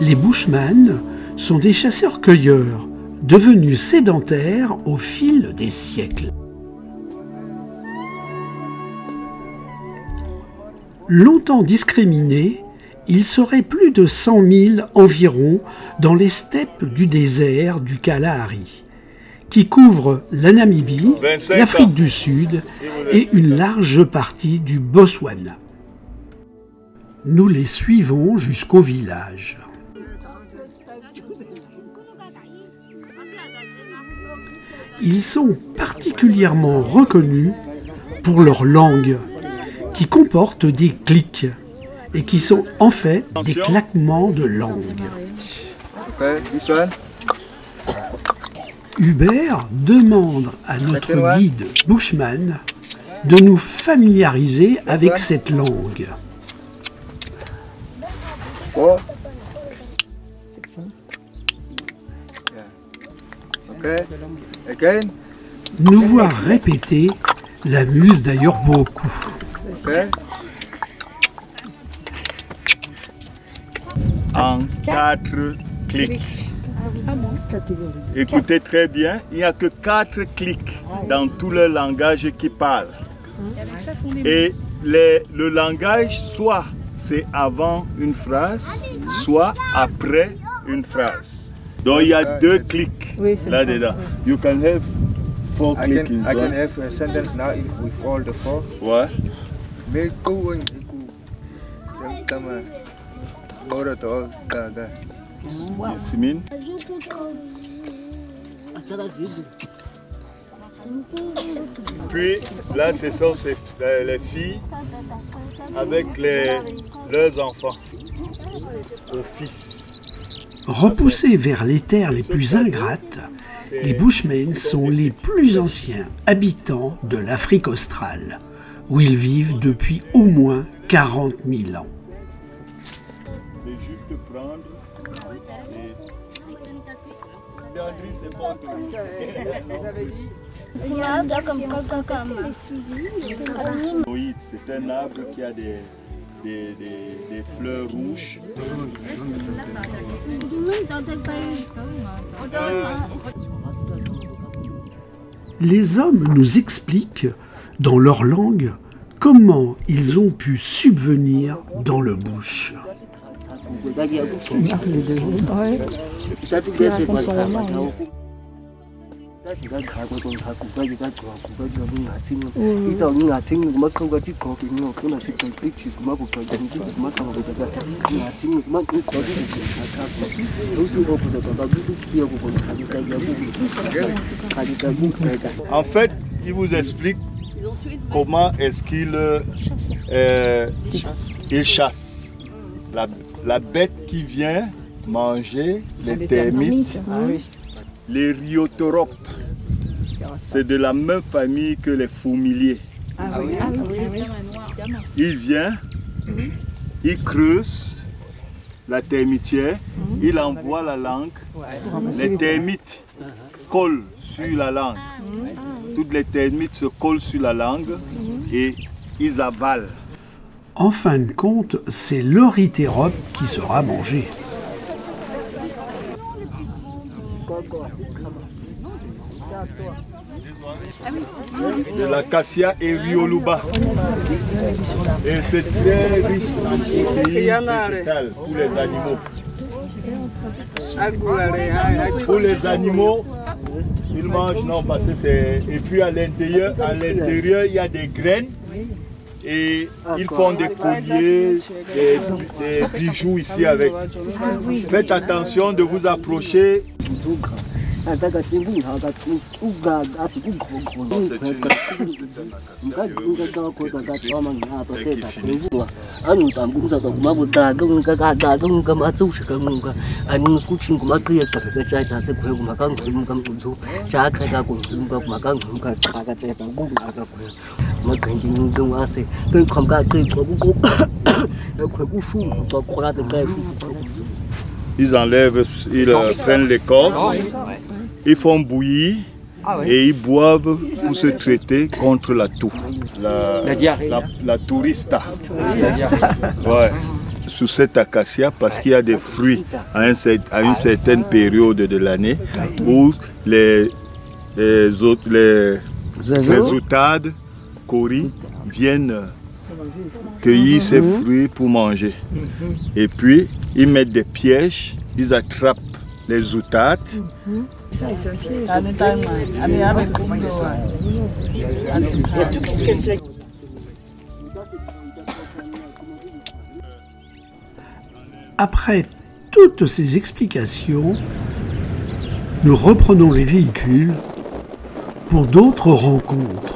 Les Bushmen sont des chasseurs-cueilleurs, devenus sédentaires au fil des siècles. Longtemps discriminés, il serait plus de 100 000 environ dans les steppes du désert du Kalahari, qui couvrent la Namibie, l'Afrique du Sud et une large partie du Botswana. Nous les suivons jusqu'au village. Ils sont particulièrement reconnus pour leur langue, qui comporte des clics et qui sont en fait des claquements de langue. Hubert demande à notre guide Bushman de nous familiariser avec cette langue. Nous voir répéter l'amuse d'ailleurs beaucoup. En 4 clics. Écoutez très bien, il n'y a que 4 clics dans tout le langage qui parle. Et le langage, soit c'est avant une phrase, soit après une phrase. Donc il y a 2 clics là-dedans. You can have 4 clics. I can have a sentence now with all the 4. Ouais. Mais Yasmine. Puis là, ce sont les filles avec leurs enfants, aux fils. Repoussés vers les terres les plus ingrates, les Bushmen sont les plus anciens habitants de l'Afrique australe, où ils vivent depuis au moins 40 000 ans. C'est un arbre qui a des fleurs rouges. Les hommes nous expliquent, dans leur langue, comment ils ont pu subvenir dans le bush. En fait, il vous explique comment est-ce qu'il chasse la bête qui vient manger les termites. Les rhioteuropes, c'est de la même famille que les fourmiliers. Il vient, il creuse la termitière, il envoie la langue, les termites collent sur la langue. Toutes les termites se collent sur la langue et ils avalent. En fin de compte, c'est l'eurythérope qui sera mangé. De l'acacia et rioluba. Et c'est très riche en protéines végétales pour les animaux. Pour les animaux, ils mangent, non, parce que c'est... Et puis à l'intérieur, il y a des graines. Et ils font des colliers, des bijoux ici avec. Faites attention de vous approcher. Ils enlèvent, ils prennent l'écorce, ils font bouillir et ils boivent pour se traiter contre la toux, la tourista. Ouais. sous cet acacia parce qu'il y a des fruits à une certaine période de l'année où les outades, coris viennent cueillir ces fruits pour manger. Et puis, ils mettent des pièges, ils attrapent les outades. Après toutes ces explications, nous reprenons les véhicules pour d'autres rencontres.